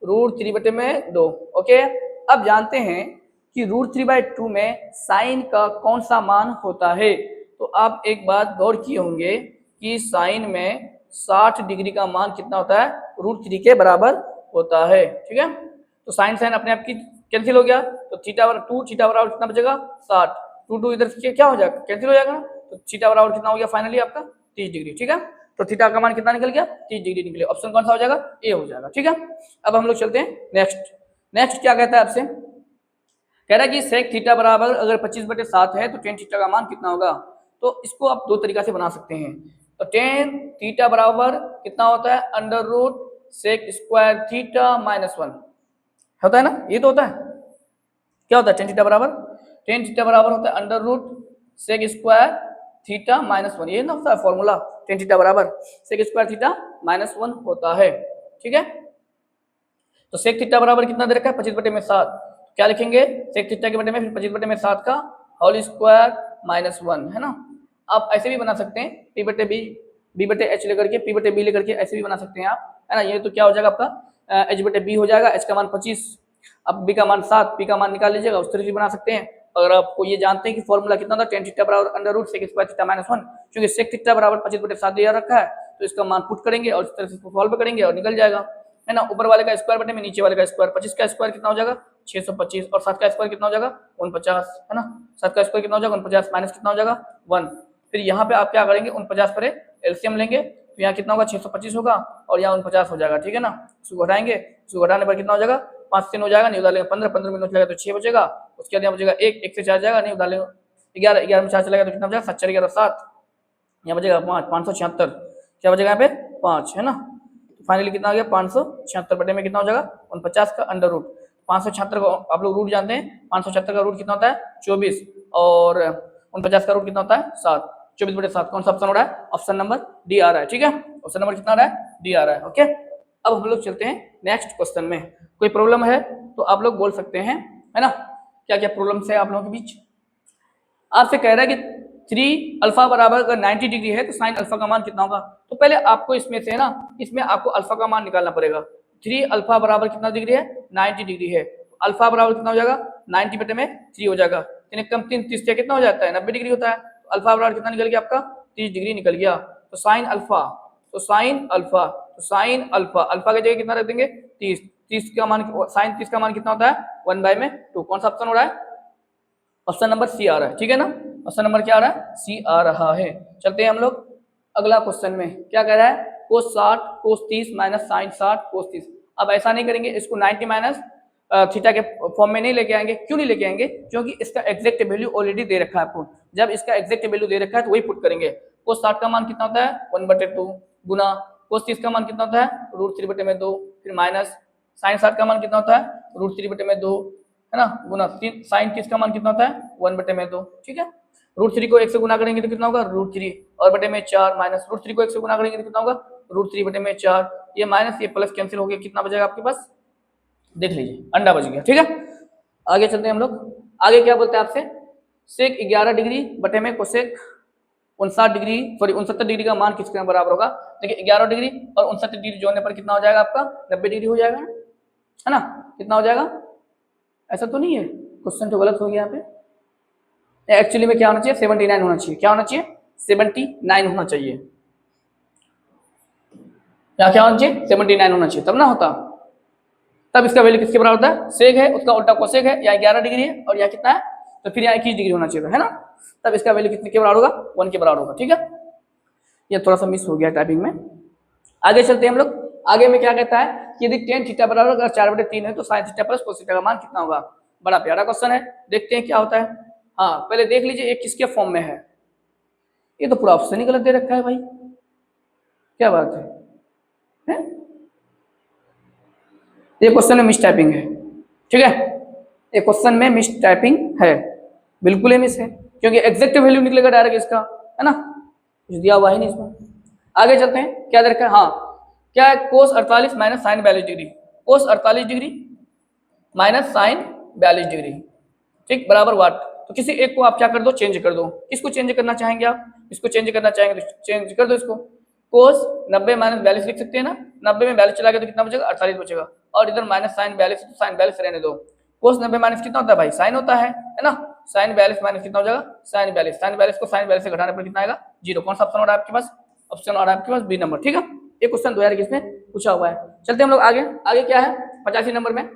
√3 बटे में 2। ओके, अब जानते हैं कि √3/2 में साइन का कौन सा मान होता है। तो आप एक बात गौर किए होंगे कि साइन में 60 डिग्री का मान कितना होता है, √3 के बराबर होता है। ठीक है, तो साइन साइन अपने आप की कैंसिल हो गया, तो टू थीटा बराबर कितना बचेगा, 60। 2 इधर से क्या हो जाएगा, कैंसिल हो जाएगा। तो थीटा बराबर कितना हो गया फाइनली आपका, 30 डिग्री। ठीक है, तो थीटा का मान कितना निकल गया, 30 डिग्री निकले। ऑप्शन कौन सा हो जाएगा, ए हो जाएगा। ठीक है, अब हम लोग चलते हैं नेक्स्ट क्या कहता है आपसे, कह रहा है कि सेक थीटा बराबर अगर 25/7 है तो टेन थीटा का मान कितना होगा। तो इसको आप दो तरीका से बना सकते हैं। तो टेन थीटा बराबर कितना होता है, √सेक स्क्वायर थीटा -1 होता है ना, ये तो होता है। क्या होता है टेन थीटा बराबर होता है √सेक स्क्वायर थीटा -1। ये ना होता है फॉर्मूला, टेन थीटा बराबर सेक स्क्वायर थीटा -1 होता है। ठीक है, तो सेक थीटा बराबर कितना दे रखा है 25/7। क्या लिखेंगे सेक थीटा के बटे में फिर 25/7 का होल स्क्वायर -1 है ना। आप ऐसे भी बना सकते हैं p/b b/h लेकर के p/b लेकर के ऐसे भी बना सकते हैं आप, है ना। ये तो क्या हो जाएगा आपका h/b हो जाएगा, h का मान 25, अब b का मान 7, p का मान निकाल लीजिएगा, उस तरह से बना सकते हैं। अगर आपको ये जानते हैं कि फॉर्मूला कितना था tan थीटा बराबर under root sec square theta -1, क्योंकि सेक थीटा बराबर 25/7 दिया रखा है तो इसका मान पुट करेंगे और इस तरह से इसको सॉल्व करेंगे और निकल जाएगा, है ना। ऊपर वाले का स्क्वायर बटे में नीचे वाले का स्क्वायर, 25 का स्क्वायर कितना हो जाएगा 625 और 7 का स्क्वायर कितना हो जाएगा 49, है ना। 7 का स्क्वायर कितना हो जाएगा 49 माइनस कितना हो जाएगा 1। फिर यहाँ पे आप क्या करेंगे 49 पर एलसीएम लेंगे तो यहाँ कितना होगा 625 होगा और यहाँ 49 हो जाएगा, ठीक है ना। इसको घटाएंगे, इसको घटाने पर कितना हो जाएगा 5 3 हो जाएगा, नहीं उधार लेंगे 15 15 में जाएगा तो 6 बचेगा, उसके बाद यहाँ बचेगा 1 1 से 4 जाएगा, नहीं उधार लेंगे 11 11 में 4 चलेगा तो कितना बचेगा 7 4 11 7, यहाँ बचेगा 5 576, क्या बचेगा यहाँ पे 5, है ना। फाइनली कितना आ गया 576 बटे में कितना हो जाएगा 49 का अंडर रूट। 576 को आप लोग रूट जानते हैं, 576 का रूट कितना होता है 24 और 49 का रूट कितना होता है 7, 24/7 कौन सा ऑप्शन हो रहा है ऑप्शन नंबर डी आ रहा है, ठीक है। ऑप्शन नंबर कितना आ रहा है डी आ रहा है, ओके। अब हम लोग चलते हैं नेक्स्ट क्वेश्चन में। कोई प्रॉब्लम है तो आप लोग बोल सकते हैं, है ना। क्या क्या प्रॉब्लम्स है आप लोगों के बीच। आपसे कह रहा है कि 3 अल्फा बराबर अगर 90 डिग्री है तो साइन अल्फा का मान कितना होगा। तो पहले आपको इसमें से, है ना, इसमें आपको अल्फा का मान निकालना पड़ेगा। 3 अल्फा बराबर कितना डिग्री है 90 डिग्री है, अल्फा बराबर कितना हो जाएगा 90 बटे में 3 हो जाएगा, 3 कम 3 30 से कितना हो जाता है 90 डिग्री होता है, तो अल्फा बराबर कितना निकल गया आपका 30 डिग्री निकल गया। तो साइन अल्फा, तो साइन अल्फा, तो साइन अल्फा, अल्फा की जगह कितना रख देंगे 30, 30 का मान साइन 30 का मान कितना होता है 1/2। कौन सा ऑप्शन हो रहा है ऑप्शन नंबर सी आ रहा है, ठीक है ना। ऑप्शन नंबर क्या आ रहा है सी आ रहा है। चलते हैं हम लोग अगला क्वेश्चन में। क्या कह रहा है कोस 60 कोस 30 माइनस साइन 60 कोस 30। अब ऐसा नहीं करेंगे, इसको 90 माइनस थीटा के फॉर्म में नहीं लेके आएंगे। क्यों नहीं लेके आएंगे, क्योंकि इसका एग्जैक्ट वैल्यू ऑलरेडी दे रखा है आपको। जब इसका एग्जैक्ट वैल्यू दे रखा है तो वही पुट करेंगे। कोस 60 का मान कितना होता है 1/2 गुना कोस 30 का मान कितना होता है √3/2, फिर माइनस साइन 60 का मान कितना होता है √3/2, है ना, गुना साइन 30 का मान कितना होता है 1/2, ठीक है। √3 को 1 से गुना करेंगे तो कितना होगा √3 और बटे में 4 माइनस √3 को 1 से गुना करेंगे तो कितना होगा √3 बटे में 4, ये माइनस ये प्लस कैंसिल हो गया, कितना बचेगा आपके पास देख लीजिए अंडा बच गया, ठीक है। आगे चलते हैं हम लोग। आगे क्या बोलते हैं आपसे सेक 11 डिग्री बटे में कोसेक 59 डिग्री सॉरी 69 डिग्री का मान किसके बराबर होगा। देखिए 11 डिग्री और 69 डिग्री जोड़ने पर कितना हो जाएगा आपका 90 डिग्री हो जाएगा, है ना। कितना हो जाएगा, ऐसा तो नहीं है क्वेश्चन तो गलत हो गया यहाँ पे। एक्चुअली में क्या होना चाहिए 79 होना चाहिए। क्या होना चाहिए 79 होना चाहिए। क्या होना चाहिए 79 होना चाहिए, तब ना होता। तब इसका वैल्यू किसके बराबर होता है सेक है, उसका उल्टा कोसेक है, यहाँ 11 डिग्री है और यहाँ कितना है तो फिर यहाँ 21 डिग्री होना चाहिए, है ना। तब इसका वैल्यू कितने के बराबर होगा 1 के बराबर होगा, ठीक है। ये थोड़ा सा मिस हो गया टाइपिंग में। आगे चलते हैं हम लोग। आगे में क्या कहता है कि यदि tan थीटा बराबर अगर 4/3 है तो sin theta plus cos theta का मान कितना होगा। बड़ा प्यारा क्वेश्चन है, देखते हैं क्या होता है। हाँ पहले देख लीजिए ये किसके फॉर्म में है। ये तो पूरा ऑप्शन ही गलत दे रखा है भाई, क्या बात है? ये क्वेश्चन में मिस टाइपिंग है, ठीक है। ये क्वेश्चन में मिस टाइपिंग है, बिल्कुल ही मिस है, क्योंकि एग्जैक्ट वैल्यू निकलेगा डायरेक्ट इसका, है ना, कुछ दिया हुआ ही नहीं इसमें। आगे चलते हैं क्या दे रखा है। हाँ क्या है कोस 48 माइनस साइन 42 डिग्री, कोस 48 डिग्री माइनस साइन 42 डिग्री, ठीक बराबर वाट। तो किसी एक को आप क्या कर दो चेंज कर दो। किसको चेंज करना चाहेंगे आप, इसको चेंज करना चाहेंगे तो चेंज कर दो इसको। कोस 90 माइनस 42 लिख सकते हैं ना, 90 में 42 चला गया तो कितना बचेगा 48 बचेगा, और इधर माइनस साइन 42 तो साइन 42 रहने दो। कोस 90 माइनस कितना होता है भाई साइन होता है ना। साइन 42 माइनस कितना हो जाएगा साइन 42, साइन 42 को साइन 42 से घटाने पर कितना आएगा 0। कौन सा ऑप्शन हो रहा है आपके पास, ऑप्शन आ रहा है आपके पास बी नंबर, ठीक है। ये क्वेश्चन 2021 में पूछा हुआ है। चलते हम लोग आगे। आगे क्या है 85 नंबर में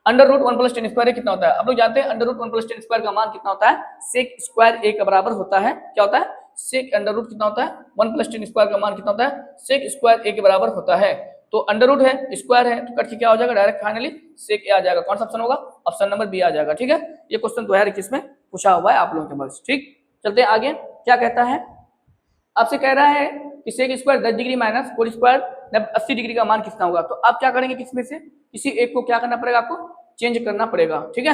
अंडर रूट 1 + tan स्क्वायर कितना होता है। आप लोग जानते हैं अंडर रूट 1 + tan स्क्वायर का मान कितना होता है सेक स्क्वायर a के बराबर होता है। क्या होता है सेक अंडर रूट कितना होता है 1 + tan स्क्वायर का मान कितना होता है सेक स्क्वायर a के बराबर होता है। तो अंडर रूट है स्क्वायर है तो कट के क्या हो जाएगा डायरेक्ट फाइनली सेक a आ जाएगा। कौन सा ऑप्शन होगा ऑप्शन नंबर बी आ जाएगा, ठीक है। ये क्वेश्चन 2021 में पूछा हुआ है आप लोगों के पास, ठीक। चलते हैं आगे। क्या कहता है आपसे कह रहा है कि sec square 10 degree minus cot square 80 degree का मान कितना होगा। तो आप क्या करेंगे किसमें से किसी एक को क्या करना पड़ेगा आपको चेंज करना पड़ेगा, ठीक है।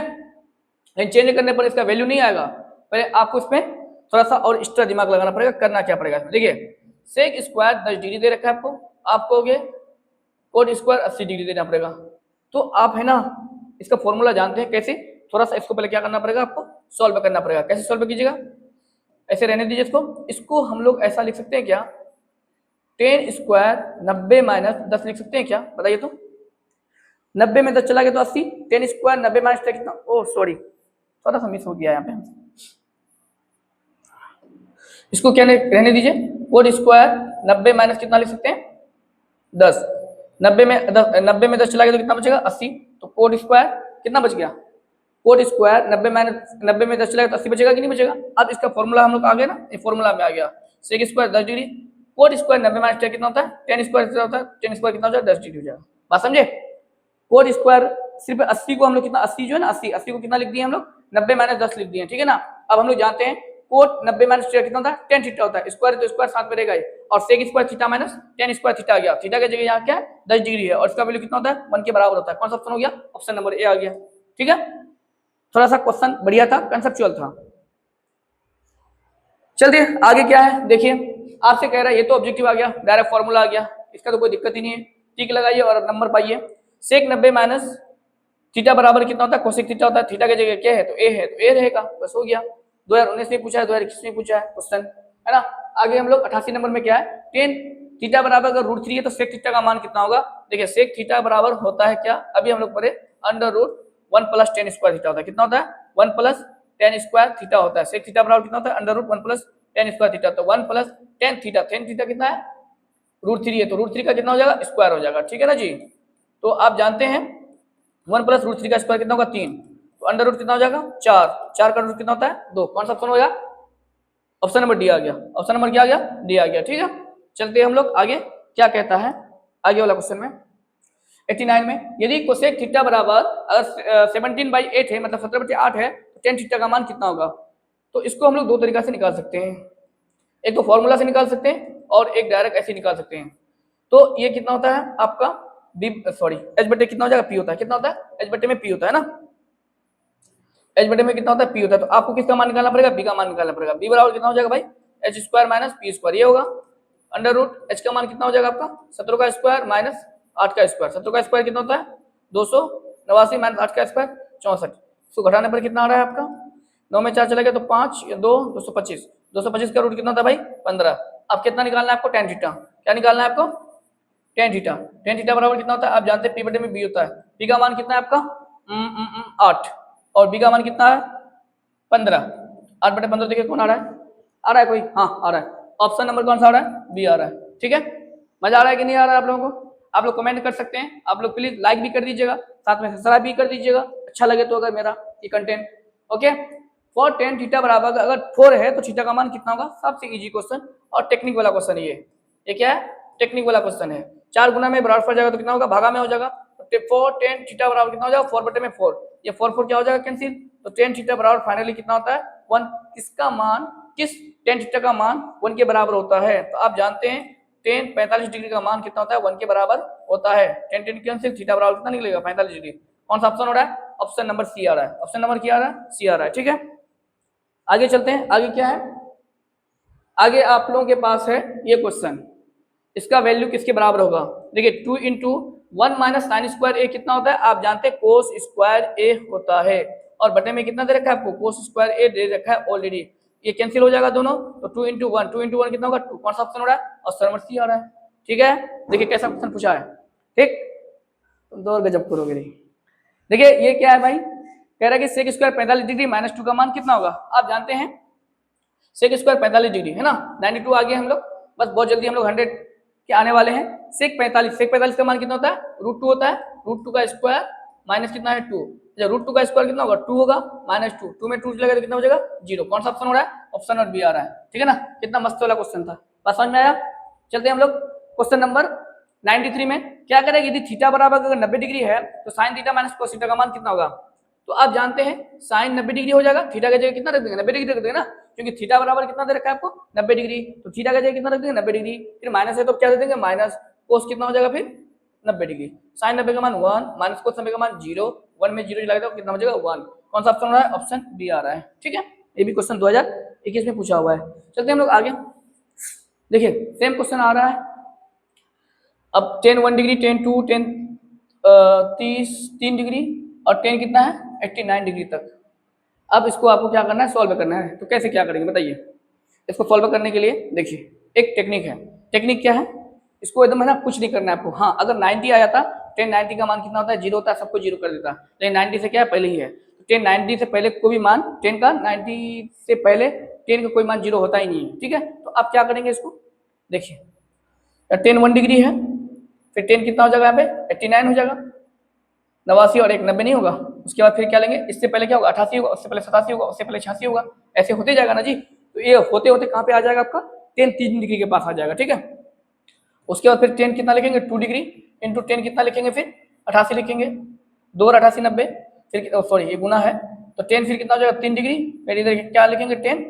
लेकिन चेंज करने पर इसका वैल्यू नहीं आएगा, पहले आपको इसमें थोड़ा सा और एक्स्ट्रा दिमाग लगाना पड़ेगा। करना क्या पड़ेगा इसमें देखिए सेक स्क्वायर 10 डिग्री दे रखा है आपको, आप कहोगे कोट स्क्वायर 80 डिग्री देना पड़ेगा। तो आप है ना इसका फॉर्मूला जानते हैं कैसे, थोड़ा सा इसको पहले क्या करना पड़ेगा, आपको सॉल्व करना पड़ेगा। कैसे सॉल्व कीजिएगा, ऐसे रहने दीजिए इसको हम लोग ऐसा लिख सकते हैं क्या, 10 स्क्वायर 90 माइनस 10 लिख सकते हैं क्या, बताइए तो। 90 में 10 चला गया तो 80, 10 स्क्वायर 90 माइनस कितना, ओ सॉरी थोड़ा सा मिस हो गया यहाँ पे, इसको क्या रहने दीजिए, कोट स्क्वायर 90 माइनस कितना लिख सकते हैं 10, 90 में 10 चला गया तो कितना बचेगा 80, तो कोट स्क्वायर कितना बच गया, कोट स्क्वायर 90 में 10 चला गया तो 80 बचेगा कि नहीं बचेगा। अब इसका फॉर्मूला हम लोग आ गया ना, ये फॉर्मूला में आ गया, sec square 10 degree, cot square 90 minus ten कितना होता है 10 स्क्वायर कितना होता है, 10 स्क्वायर कितना हो जाएगा 10 डिग्री हो जाएगा। बात समझे, कोट स्क्वायर सिर्फ 80 को हम लोग कितना 80 जो है ना 80 को कितना लिख दिए हम लोग 90 माइनस 10 लिख दिए, ठीक है ना। अब हम लोग जानते हैं कोट 90 माइनस कितना होता है 10 थीटा होता है, स्क्वायर तो स्क्वायर साथ में रहेगा, और sec square theta minus 10 square theta आ गया, थीटा की जगह यहाँ क्या है 10 डिग्री है, और इसका वैल्यू कितना होता है 1 के बराबर होता है। कौन सा ऑप्शन हो गया, ऑप्शन नंबर ए आ गया, ठीक है। थोड़ा सा क्वेश्चन बढ़िया था, कंसेप्चुअल था। चलिए आगे क्या है देखिए, आपसे कह रहा है ये तो ऑब्जेक्टिव आ गया, डायरेक्ट फॉर्मूला आ गया, इसका तो कोई दिक्कत ही नहीं है, टिक लगाइए और नंबर पाइए। सेक 90 माइनस थीटा बराबर कितना होता है कोसेक थीटा होता है, थीटा की जगह क्या है तो ए है, तो ए रहेगा, बस हो गया। 2019 में पूछा है, 2021 में पूछा है क्वेश्चन, है ना। आगे हम लोग 88 नंबर में क्या है, 10 थीटा बराबर अगर रूट 3 है तो सेक थीटा का मान कितना होगा, देखिए सेक थीटा बराबर होता है क्या, अभी हम लोग पढ़े under root 1 plus 10 square theta होता है, कितना होता है 1 प्लस 10 स्क्वायर थीटा होता है, सेक थीटा बराबर कितना होता है under root 1 plus 10 square theta, तो 1 प्लस 10 थीटा, 10 थीटा कितना है रूट 3 है, तो रूट 3 का कितना हो जाएगा स्क्वायर हो जाएगा, ठीक है ना जी। तो आप जानते हैं 1 प्लस रूट 3 का स्क्वायर कितना होगा 3, तो अंडर रूट कितना हो जाएगा 4, 4 का रूट कितना होता है 2, कौन सा ऑप्शन हो गया, ऑप्शन नंबर डी आ गया, ऑप्शन नंबर क्या आ गया डी आ गया, ठीक है। चलते हम लोग आगे, क्या कहता है आगे वाला क्वेश्चन में 89 में, यदि कोसेक थीटा बराबर अगर 17/8 है मतलब 17/8 है तो 10 थीटा का मान कितना होगा। तो इसको हम लोग दो तरीका से निकाल सकते हैं, एक तो फॉर्मूला से निकाल सकते हैं और एक डायरेक्ट ऐसे निकाल सकते हैं। तो ये कितना होता है आपका एच बटे कितना हो जाएगा पी होता है, कितना होता है एच बटे में पी होता है ना, एच बटे में कितना होता है पी होता है, तो आपको किसका मान निकालना पड़ेगा बी का मान निकालना पड़ेगा, बी बराबर कितना हो जाएगा भाई H square minus P square, ये होगा अंडर रूट एच का मान कितना हो जाएगा आपका 17 का स्क्वायर माइनस 8 का स्क्वायर, 17 का स्क्वायर कितना होता है 289 माइनस 8 का स्क्वायर 64, इसको घटाने पर कितना आ रहा है आपका 9 में 4 चला गया तो 5 या 2 225, 225 का रूट कितना होता है भाई 15। अब कितना निकालना है आपको tan थीटा, क्या निकालना है आपको tan थीटा, tan थीटा बराबर कितना होता है आप जानते हैं पी बटे में बी होता है, पी का मान कितना है आपका 8 और बी का मान कितना है 15, 8 बटे 15 देखिए कौन आ रहा है कोई, हाँ आ रहा है, ऑप्शन नंबर कौन सा आ रहा है बी आ रहा है, ठीक है। मजा आ रहा है कि नहीं आ रहा है आप लोगों को, आप लोग कमेंट कर सकते हैं, आप लोग प्लीज लाइक भी कर दीजिएगा, साथ में सब्सक्राइब भी कर दीजिएगा अच्छा लगे तो अगर मेरा ये content, okay. For tan theta बराबर अगर 4 है तो थीटा का मान कितना होगा, सबसे इजी क्वेश्चन और टेक्निक वाला क्वेश्चन ये क्या है टेक्निक वाला क्वेश्चन है, 4 गुना में बराबर जाएगा तो कितना होगा भागा में हो जाएगा, तो 4 tan थीटा बराबर कितना हो जाएगा 4 बटे में 4, ये 4 क्या हो जाएगा कैंसिल, तो tan थीटा बराबर फाइनली कितना होता है 1, किसका मान किस tan थीटा का मान 1 के बराबर होता है, तो आप जानते हैं tan 45 डिग्री का मान कितना होता है 1 के बराबर होता है, tan कैंसिल थीटा बराबर कितना निकलेगा 45 डिग्री, कौन सा ऑप्शन हो रहा है ऑप्शन नंबर सी आ रहा है, ऑप्शन नंबर क्या आ रहा है सी आ रहा है, ठीक है। आगे चलते हैं, आगे क्या है, आगे आप लोगों के पास है ये क्वेश्चन, इसका वैल्यू किसके बराबर होगा, देखिए 2 इंटू 1 माइनस साइन स्क्वायर ए कितना होता है आप जानते हैं कोस स्क्वायर ए होता है, और बटे में कितना दे रखा है आपको कोस स्क्वायर ए दे रखा है ऑलरेडी, ये कैंसिल हो जाएगा दोनों, तो 2 इंटू 1 कितना होगा 2, कौन सा ऑप्शन हो रहा है ऑप्शन नंबर सी आ रहा है, ठीक है। देखिए कैसा क्वेश्चन पूछा है, ठीक तुम तो और गजब करोगे नहीं। देखिए ये क्या है भाई, कह रहा है कि सेक स्क्वायर 45 डिग्री माइनस 2 का मान कितना होगा, आप जानते हैं सेक स्क्वायर 45 डिग्री है ना, 92 आ गए हम लोग, बस बहुत जल्दी हम लोग 100 के आने वाले हैं। सेक 45 का मान कितना होता है √2 होता है, √2 का स्क्वायर माइनस कितना है 2, जब √2 का स्क्वायर कितना होगा 2 होगा माइनस 2, 2 में 2 लगेगा तो कितना हो जाएगा 0, कौन सा ऑप्शन हो रहा है ऑप्शन नंबर बी आ रहा है, ठीक है ना। कितना मस्त वाला क्वेश्चन था, बात समझ में आया। चलते हैं हम लोग क्वेश्चन नंबर 93 में, क्या करेगा यदि थीटा बराबर अगर 90 डिग्री है तो sine theta minus cos theta का मान कितना होगा, तो आप जानते हैं साइन 90 डिग्री हो जाएगा, थीटा की जगह कितना रख देंगे 90 डिग्री रख देंगे ना, क्योंकि थीटा बराबर कितना दे रखा है आपको 90 डिग्री, तो थीटा की जगह कितना रख देंगे 90 डिग्री, फिर माइनस है तो क्या दे देंगे माइनस, कोस कितना हो जाएगा फिर 90 डिग्री, साइन 90 का मान 1 माइनस कोस 90 का मान 0, 1 में 0 लगेगा तो कितना हो जाएगा 1, कौन सा ऑप्शन हो रहा है ऑप्शन बी आ रहा है, ठीक है। ये भी क्वेश्चन 2021 में पूछा हुआ है। चलते हैं हम लोग आगे, देखिए सेम क्वेश्चन आ रहा है, अब ten 1 degree, ten 2, ten 30 3 degree और टेन कितना है 89 डिग्री तक। अब इसको आपको क्या करना है, सॉल्व करना है। तो कैसे क्या करेंगे बताइए। इसको सॉल्व करने के लिए देखिए एक टेक्निक है। टेक्निक क्या है, इसको एकदम है ना कुछ नहीं करना है आपको। हाँ अगर 90 आया था, 10 90 का मान कितना होता है, 0 होता है, सबको 0 कर देता है। लेकिन 90 से क्या है, पहले ही है। 10 90 से पहले कोई भी मान 10 का 90 से पहले 10 का कोई मान 0 होता ही नहीं है, ठीक है। तो आप क्या करेंगे इसको देखिए, 10 1 डिग्री है, फिर 10 कितना हो जाएगा यहाँ पे 89 हो जाएगा, 89 और 1 90 नहीं होगा। उसके बाद फिर क्या लेंगे, इससे पहले क्या होगा 88 होगा, उससे पहले 87 होगा, उससे पहले 86 होगा, ऐसे होते जाएगा ना जी। तो ये होते होते कहाँ पे आ जाएगा आपका 10 3 डिग्री के पास आ जाएगा, ठीक है। उसके बाद फिर 10 कितना लिखेंगे 2 डिग्री इंटू 10 कितना लिखेंगे, फिर 88 लिखेंगे, 2 और 88 90, फिर सॉरी ये गुना है तो 10 फिर कितना हो जाएगा 3 डिग्री, फिर इधर क्या लिखेंगे 10,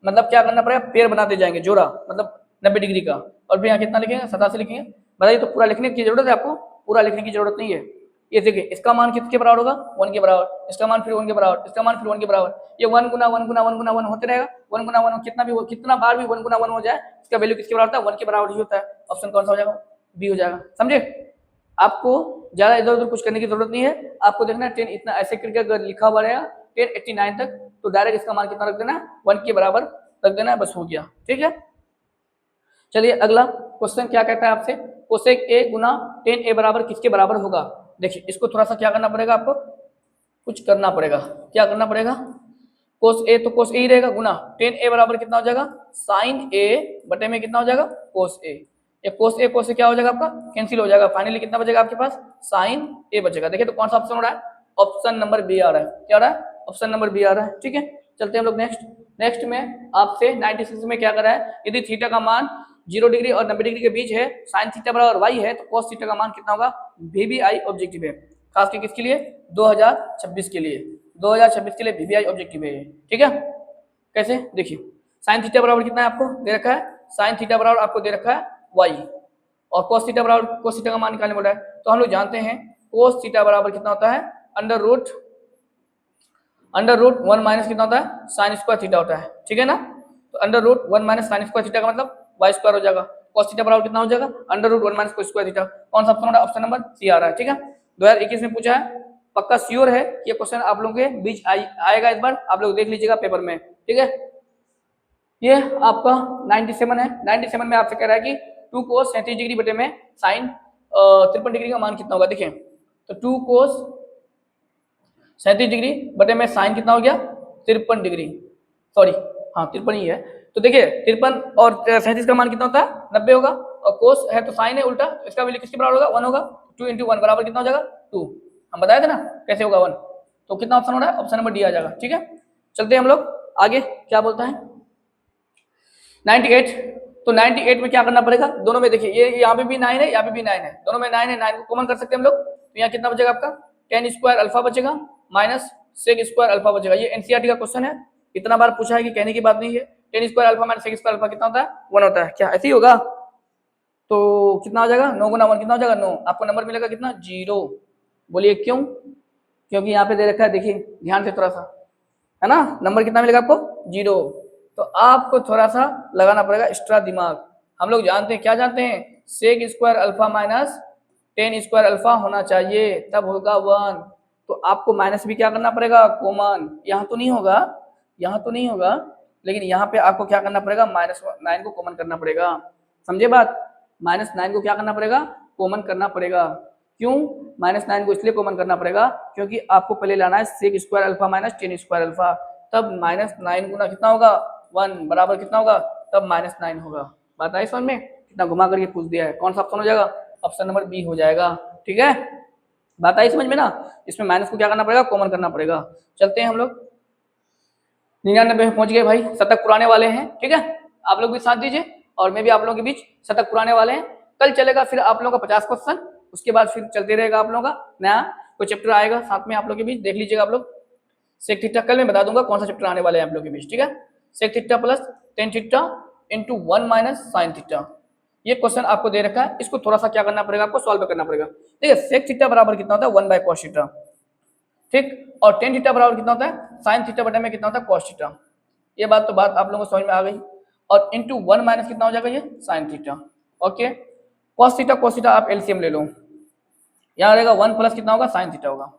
मतलब क्या करना पड़ेगा पेड़ बनाते जाएंगे जोड़ा, मतलब 90 डिग्री का, और फिर यहाँ कितना लिखेंगे 87 लिखेंगे। बताइए तो पूरा लिखने की जरूरत है आपको, पूरा लिखने की जरूरत नहीं है। ये देखिए इसका मान किसके बराबर होगा 1 के बराबर, इसका मान फिर 1 के बराबर, इसका मान फिर 1 के बराबर, ये 1 गुना 1 गुना 1 गुना 1 होते रहेगा। 1 गुना 1 कितना भी कितना बार भी 1 गुना 1 हो जाए इसका वैल्यू किसके बराबर होता है 1 के बराबर ही होता है। ऑप्शन कौन सा हो जाएगा, बी हो जाएगा। समझे, आपको ज्यादा इधर उधर कुछ करने की जरूरत नहीं है। आपको देखना है 10 इतना ऐसे करके अगर लिखा हुआ रहेगा 10 89 तक, तो डायरेक्ट इसका मान कितना रख देना है 1 के बराबर रख देना है, बस हो गया, ठीक है। चलिए अगला क्वेश्चन क्या कहता है आपसे, कोसेक ए गुना 10 ए बराबर किसके बराबर होगा। देखिए इसको थोड़ा सा क्या करना पड़ेगा, आपको कुछ करना पड़ेगा। क्या करना पड़ेगा, कोस ए तो कोस ए ही रहेगा, गुना 10 ए बराबर कितना हो जाएगा साइन ए बटे में कितना हो जाएगा कोस ए। ये कोस ए क्या हो जाएगा आपका कैंसिल हो जाएगा, फाइनली कितना बचेगा आपके पास साइन ए बचेगा। देखिए तो कौन सा ऑप्शन हो रहा है, ऑप्शन नंबर बी आ रहा है। क्या आ रहा है, ऑप्शन नंबर बी आ रहा है, ठीक है। चलते हैं हम लोग नेक्स्ट में आपसे 96 में क्या कर रहा है, यदि थीटा का मान 0 डिग्री और 90 डिग्री के बीच है, साइन थीटा बराबर वाई है, तो कॉस थीटा का मान कितना होगा। वीबीआई ऑब्जेक्टिव है, खास कर किसके लिए 2026 के लिए, 2026 के लिए वीबीआई ऑब्जेक्टिव है, ठीक है। कैसे देखिए, साइन थीटा बराबर कितना है आपको दे रखा है, साइन थीटा बराबर आपको दे रखा है वाई, और cos थीटा बराबर cos थीटा का मान निकालने बोला है। तो हम लोग जानते हैं cos थीटा बराबर कितना होता है अंडर रूट 1 माइनस कितना होता है साइन स्क्वायर थीटा होता है, ठीक है ना। तो under root 1 minus sine square theta का मतलब वाई स्क्वायर हो जाएगा। cos थीटा बराबर कितना हो जाएगा under root 1 minus square theta. कौन सा ऑप्शन हो रहा है, ऑप्शन नंबर सी आ रहा है, ठीक है। 2021 में पूछा है, पक्का श्योर है ये क्वेश्चन आप लोगों के बीच आएगा इस बार, आप लोग देख लीजिएगा पेपर में, ठीक है। ये आपका 97 है। 97 में आपसे कह रहा है कि 2 cos 37 डिग्री बटे में साइन 53 डिग्री का मान कितना होगा। देखिए तो 2 cos 37 डिग्री बटे में साइन कितना हो गया 53 डिग्री, सॉरी हाँ 53 ही है। तो देखिए 53 और 37 का मान कितना होता है 90 होगा, और कोस है तो साइन है उल्टा, तो इसका वैल्यू किसके बराबर होगा 1 होगा। 2 इंटू 1 बराबर कितना हो जाएगा 2, हम बताए थे ना कैसे होगा 1। तो कितना ऑप्शन हो रहा है, ऑप्शन नंबर डी आ जाएगा, ठीक है। चलते हैं हम लोग आगे, क्या बोलता है 98। तो 98 में क्या करना पड़ेगा, दोनों में देखिए ये यहाँ पे भी 9 है, यहाँ पे भी 9 है, दोनों में 9 है, 9 को कॉमन कर सकते हैं हम लोग। तो यहाँ कितना बचेगा आपका tan स्क्वायर अल्फा बचेगा माइनस सेक स्क्वायर अल्फा बचेगा। ये एनसीईआरटी का क्वेश्चन है, इतना बार पूछा है कि कहने की बात नहीं है। tan square alpha minus sec square alpha कितना होता है 1 होता है, क्या ऐसे ही होगा। तो कितना हो जाएगा 9 गुना 1 कितना हो जाएगा 9, आपको नंबर मिलेगा कितना 0। बोलिए क्यों, क्योंकि यहाँ पे दे रखा है, देखिए ध्यान से थोड़ा सा है ना, नंबर कितना मिलेगा आपको 0। तो आपको थोड़ा सा लगाना पड़ेगा एक्स्ट्रा दिमाग। हम लोग जानते हैं, क्या जानते हैं, sec square alpha minus tan square alpha होना चाहिए तब होगा 1। तो आपको माइनस भी क्या करना पड़ेगा कॉमन, यहाँ तो नहीं होगा, यहाँ तो नहीं होगा, लेकिन यहाँ पे आपको क्या करना पड़ेगा -9 को कॉमन करना पड़ेगा। समझे बात, -9 को क्या करना पड़ेगा कॉमन करना पड़ेगा। क्यों -9 को इसलिए कॉमन करना पड़ेगा क्योंकि आपको पहले लाना है sec square alpha minus tan square alpha, तब -9 गुना कितना होगा 1 बराबर कितना होगा तब -9 होगा। बात आई समझ में, कितना घुमा करके पूछ दिया है। कौन सा ऑप्शन हो जाएगा, ऑप्शन नंबर बी हो जाएगा, ठीक है। बात आई समझ में ना, इसमें माइनस को क्या करना पड़ेगा कॉमन करना पड़ेगा। चलते हैं हम लोग 99 में पहुंच गए भाई, शतक पुराने वाले हैं, ठीक है। आप लोग भी साथ दीजिए और मैं भी आप लोगों के बीच शतक पुराने वाले हैं। कल चलेगा फिर आप लोगों का 50 क्वेश्चन, उसके बाद फिर चलते रहेगा आप लोगों का नया कोई चैप्टर आएगा साथ में आप लोग के बीच, देख लीजिएगा आप लोग। सेक थीटा कल मैं बता दूंगा कौन सा चैप्टर आने वाले हैं आप लोग के बीच, ठीक है। Sec theta plus tan theta into 1 minus sine theta, ये क्वेश्चन आपको दे रखा है, इसको थोड़ा सा क्या करना पड़ेगा आपको सॉल्व करना पड़ेगा। देखिए सेक थीटा बराबर कितना होता है 1 बाय cos थीटा, ठीक, और tan थीटा बराबर कितना होता है साइन थीटा बटे में कितना होता है cos थीटा। ये बात तो बात आप लोगों को समझ में आ गई, और इंटू 1 माइनस कितना हो जाएगा ये sine theta, okay. cos theta आप एलसीएम ले लो, यहाँ रहेगा 1 प्लस कितना होगा sin थीटा होगा,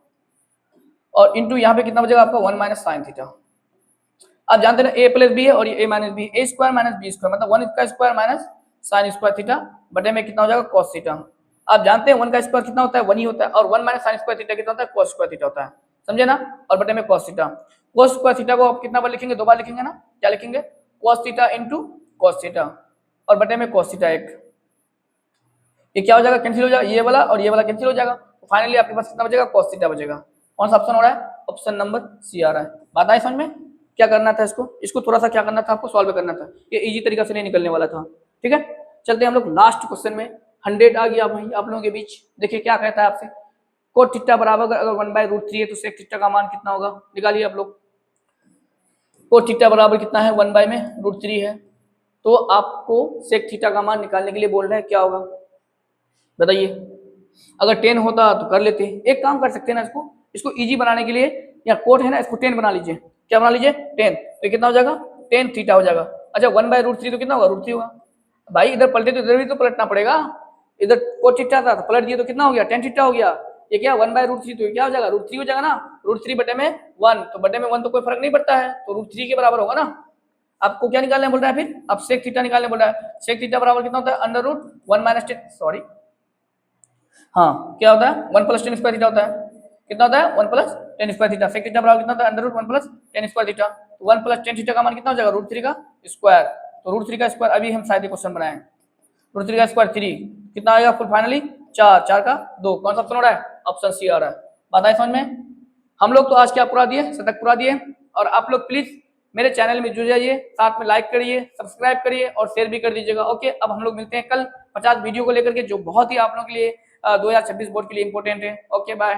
और इंटू यहाँ पे कितना बचेगा आपका 1 माइनस sin थीटा। आप जानते हैं ना a प्लस बी है और ये a minus B, a square minus B square मतलब 1 का square minus sin square theta बटे में कितना हो जाएगा cos थीटा। आप जानते हैं 1 का स्क्वायर कितना होता है 1 ही होता है, और 1 माइनस sin स्क्वायर थीटा कितना होता है cos स्क्वायर थीटा होता है, समझे ना, और बटे में cos theta. cos square theta को आप कितना बार लिखेंगे, 2 बार लिखेंगे ना, क्या लिखेंगे cos theta into cos theta और बटे में cos थीटा 1। ये क्या हो जाएगा, कैंसिल हो जाएगा, ये वाला और ये वाला कैंसिल हो जाएगा, तो फाइनली आपके पास कितना बचेगा cos थीटा बचेगा। कौन सा ऑप्शन हो रहा है, ऑप्शन नंबर सी आ रहा है। बात आई समझ में, क्या करना था इसको थोड़ा सा क्या करना था आपको, सॉल्व करना था, ये इजी तरीका से नहीं निकलने वाला था। ठीक है, चलते हैं हम लोग लास्ट क्वेश्चन में। 100 आ गया भाई आप लोगों के बीच। देखिए क्या कहता है आपसे, कोट थीटा बराबर अगर 1/√3 है तो सेक थीटा का मान कितना होगा, निकालिए आप लोग। कोट थीटा बराबर कितना है 1/√3 है, तो आपको सेक थीटा का मान निकालने के लिए बोल रहे हैं, क्या होगा बताइए। अगर 10 होता तो कर लेते, एक काम कर सकते हैं ना, इसको इजी बनाने के लिए, या कोट है ना इसको 10 बना लीजिए, क्या बना लीजिए 10, तो कितना हो जाएगा 10 थीटा हो जाएगा। अच्छा 1/√3 तो कितना होगा √3 होगा, भाई इधर पलटे तो इधर भी तो पलटना पड़ेगा, इधर कोट थीटा था तो पलट दिए तो कितना हो गया 10 थीटा हो गया, ये क्या 1/√3 तो क्या हो जाएगा √3 हो जाएगा ना, √3 बटे में 1, तो बटे में 1 तो कोई फर्क नहीं पड़ता है, तो √3 के बराबर होगा ना। आपको क्या निकालने बोल रहा है फिर, अब सेक थीटा निकालने बोल रहा है, सेक थीटा बराबर कितना होता है √1 माइनस 10, सॉरी हाँ क्या होता है 1 प्लस 10 स्क्वायर थीटा होता है, कितना होता है 1 plus 10 square theta, sec theta बराबर कितना होता है √1 प्लस 10 स्क्वायर थीटा, तो 1 प्लस 10 थीटा का मान कितना हो जाएगा √3 का स्क्वायर, तो √3 का स्क्वायर अभी हम शायद क्वेश्चन बनाए, √3 का स्क्वायर 3 कितना आएगा फिर फाइनली 4, 4 का 2, कौन सा ऑप्शन हो रहा है, ऑप्शन सी आ रहा है। बात आई समझ में, हम लोग तो आज क्या पूरा दिए, शतक पूरा दिए, और आप लोग प्लीज मेरे चैनल में जुड़ जाइए, साथ में लाइक करिए, सब्सक्राइब करिए और शेयर भी कर दीजिएगा। ओके, अब हम लोग मिलते हैं कल 50 वीडियो को लेकर के, जो बहुत ही आप लोगों के लिए 2026 बोर्ड के लिए इंपॉर्टेंट है। Okay bye.